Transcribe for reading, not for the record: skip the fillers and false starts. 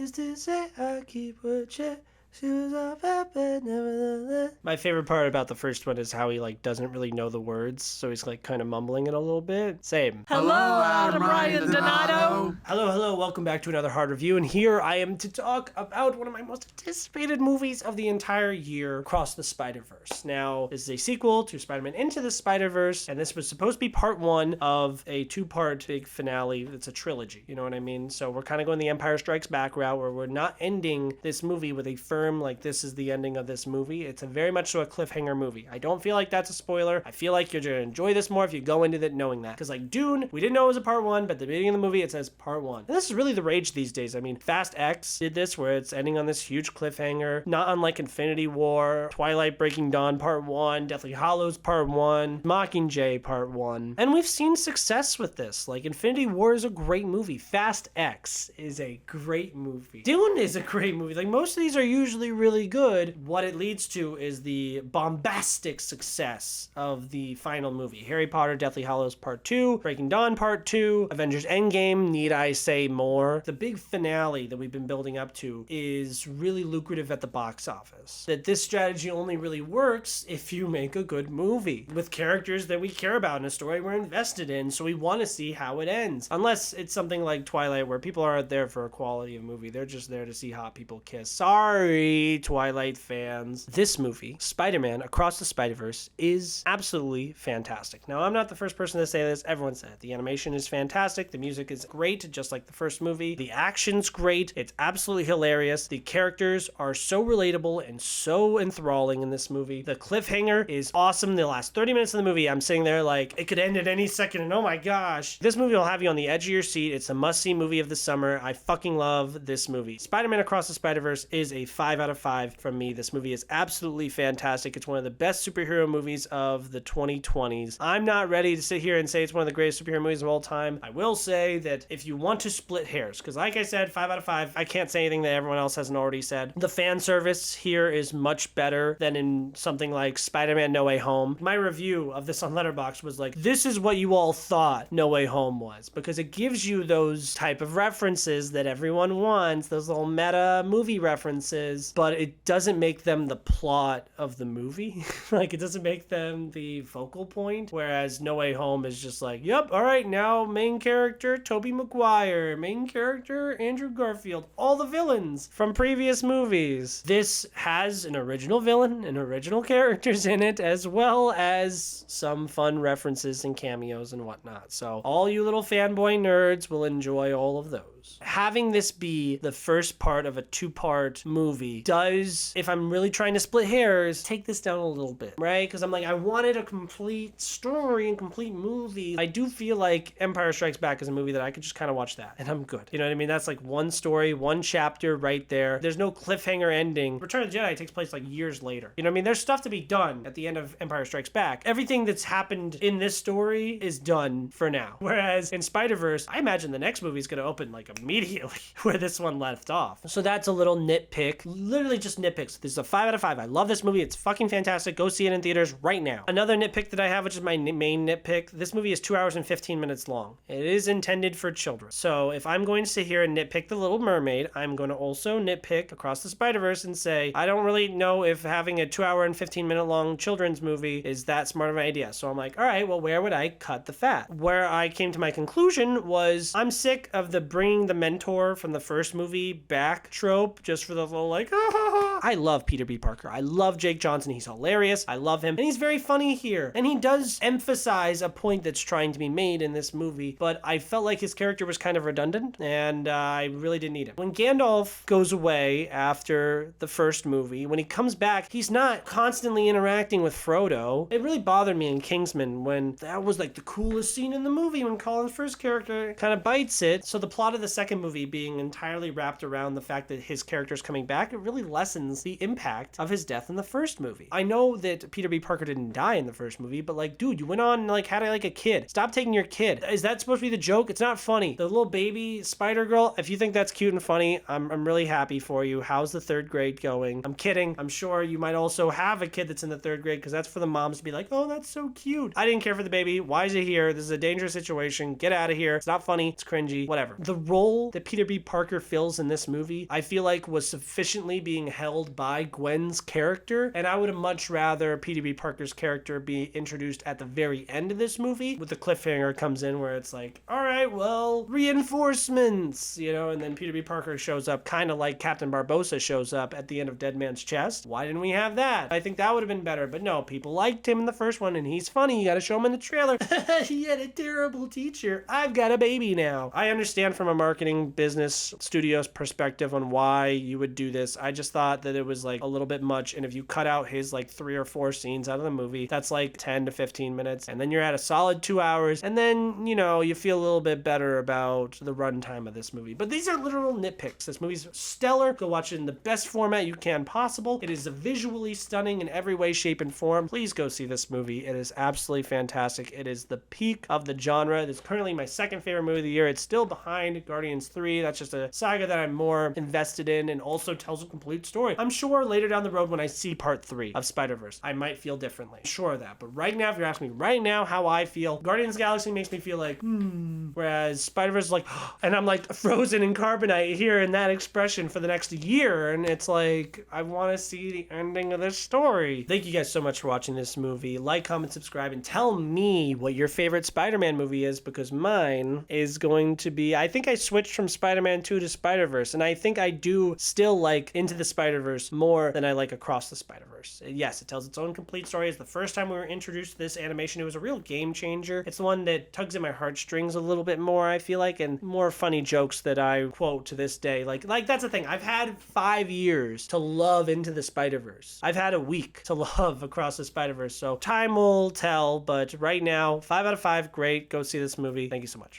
used to say I keep what you. She was all pepper, nevertheless. My favorite part about the first one is how he like doesn't really know the words, so he's like kind of mumbling it a little bit. Same. Hello, Adam Ryan Donato. Hello, welcome back to another hard review, and here I am to talk about one of my most anticipated movies of the entire year, Across the Spiderverse. Now, this is a sequel to Spider-Man Into the Spiderverse, and this was supposed to be part one of a two-part big finale. It's a trilogy, you know what I mean? So we're kind of going the Empire Strikes Back route, where we're not ending this movie with a firm, like, this is the ending of this movie. It's a very much so a cliffhanger movie. I don't feel like that's a spoiler. I feel like you're going to enjoy this more if you go into it knowing that. Because, like, Dune, we didn't know it was a part one, but at the beginning of the movie, it says part one. And this is really the rage these days. I mean, Fast X did this, where it's ending on this huge cliffhanger, not unlike Infinity War, Twilight Breaking Dawn part one, Deathly Hallows part one, Mockingjay part one. And we've seen success with this. Like, Infinity War is a great movie. Fast X is a great movie. Dune is a great movie. Like, most of these are usually really good. What it leads to is the bombastic success of the final movie. Harry Potter, Deathly Hallows Part 2, Breaking Dawn Part 2, Avengers Endgame, need I say more? The big finale that we've been building up to is really lucrative at the box office. That this strategy only really works if you make a good movie with characters that we care about and a story we're invested in, so we want to see how it ends. Unless it's something like Twilight, where people aren't there for a quality of movie. They're just there to see hot people kiss. Sorry, Twilight fans. This movie, Spider-Man Across the Spiderverse, is absolutely fantastic. Now, I'm not the first person to say this. Everyone said it. The animation is fantastic. The music is great, just like the first movie. The action's great. It's absolutely hilarious. The characters are so relatable and so enthralling in this movie. The cliffhanger is awesome. The last 30 minutes of the movie, I'm sitting there like, it could end at any second, and oh my gosh. This movie will have you on the edge of your seat. It's a must-see movie of the summer. I fucking love this movie. Spider-Man Across the Spider-Verse is a 5 out of 5 from me. This movie is absolutely fantastic. It's one of the best superhero movies of the 2020s. I'm not ready to sit here and say it's one of the greatest superhero movies of all time. I will say that if you want to split hairs, because like I said, 5 out of 5, I can't say anything that everyone else hasn't already said. The fan service here is much better than in something like Spider-Man No Way Home. My review of this on Letterboxd was like, this is what you all thought No Way Home was, because it gives you those type of references that everyone wants, those little meta movie references, but it doesn't make them the plot of the movie. Like, it doesn't make them the focal point, whereas No Way Home is just like, yep, all right, now main character Tobey Maguire, main character Andrew Garfield, all the villains from previous movies. This has an original villain and original characters in it, as well as some fun references and cameos and whatnot. So all you little fanboy nerds will enjoy all of those. Having this be the first part of a two-part movie does, if I'm really trying to split hairs, take this down a little bit, right? Because I'm like, I wanted a complete story and complete movie. I do feel like Empire Strikes Back is a movie that I could just kind of watch that, and I'm good. You know what I mean? That's like one story, one chapter right there. There's no cliffhanger ending. Return of the Jedi takes place like years later. You know what I mean? There's stuff to be done at the end of Empire Strikes Back. Everything that's happened in this story is done for now. Whereas in Spider-Verse, I imagine the next movie is going to open like immediately where this one left off. So that's a little nitpick. Literally just nitpicks. This is a 5 out of 5. I love this movie. It's fucking fantastic. Go see it in theaters right now. Another nitpick that I have, which is my main nitpick, this movie is 2 hours and 15 minutes long. It is intended for children. So if I'm going to sit here and nitpick The Little Mermaid, I'm going to also nitpick Across the Spider-Verse and say, I don't really know if having a 2 hour and 15 minute long children's movie is that smart of an idea. So I'm like, all right, well, where would I cut the fat? Where I came to my conclusion was, I'm sick of the bringing the mentor from the first movie back trope just for the little like, I love Peter B. Parker. I love Jake Johnson. He's hilarious. I love him. And he's very funny here. And he does emphasize a point that's trying to be made in this movie, but I felt like his character was kind of redundant, and I really didn't need him. When Gandalf goes away after the first movie, when he comes back, he's not constantly interacting with Frodo. It really bothered me in Kingsman when that was like the coolest scene in the movie, when Colin's first character kind of bites it. So the plot of the second movie being entirely wrapped around the fact that his character's coming back, it really lessens lessens the impact of his death in the first movie. I know that Peter B. Parker didn't die in the first movie, but like, dude, you went on and like had like a kid. Stop taking your kid. Is that supposed to be the joke? It's not funny. The little baby Spider Girl, if you think that's cute and funny, I'm really happy for you. How's the third grade going? I'm kidding. I'm sure you might also have a kid that's in the third grade because that's for the moms to be like, oh, that's so cute. I didn't care for the baby. Why is it here? This is a dangerous situation. Get out of here. It's not funny. It's cringy. Whatever. The role that Peter B. Parker fills in this movie, I feel like was sufficiently being held by Gwen's character, and I would have much rather Peter B. Parker's character be introduced at the very end of this movie with the cliffhanger comes in where it's like, all right, well, reinforcements, you know, and then Peter B. Parker shows up kind of like Captain Barbossa shows up at the end of Dead Man's Chest. Why didn't we have that? I think that would have been better, but no, people liked him in the first one and he's funny. You gotta show him in the trailer. He had a terrible teacher. I've got a baby now. I understand from a marketing business studio's perspective on why you would do this. I just thought that it was like a little bit much, and if you cut out his like 3 or 4 scenes out of the movie, that's like 10 to 15 minutes, and then you're at a solid 2 hours, and then, you know, you feel a little bit better about the runtime of this movie. But these are literal nitpicks. This movie's stellar. Go watch it in the best format you can possible. It is visually stunning in every way, shape, and form. Please go see this movie. It is absolutely fantastic. It is the peak of the genre. It's currently my second favorite movie of the year. It's still behind Guardians 3. That's just a saga that I'm more invested in and also tells a complete story. I'm sure later down the road when I see part 3 of Spider-Verse, I might feel differently. Sure of that. But right now, if you're asking me right now how I feel, Guardians of the Galaxy makes me feel like, whereas Spider-Verse is like, and I'm like frozen in carbonite here in that expression for the next year. And it's like, I want to see the ending of this story. Thank you guys so much for watching this movie. Like, comment, subscribe, and tell me what your favorite Spider-Man movie is, because mine is going to be, I think I switched from Spider-Man 2 to Spider-Verse, and I think I do still like Into the Spider-Verse more than I like Across the Spider-Verse. Yes, it tells its own complete story. It's the first time we were introduced to this animation. It was a real game changer. It's the one that tugs at my heartstrings a little bit more, I feel like, and more funny jokes that I quote to this day. Like that's the thing. I've had 5 years to love Into the Spider-Verse. I've had a week to love Across the Spider-Verse, so time will tell, but right now, 5 out of 5, great. Go see this movie. Thank you so much.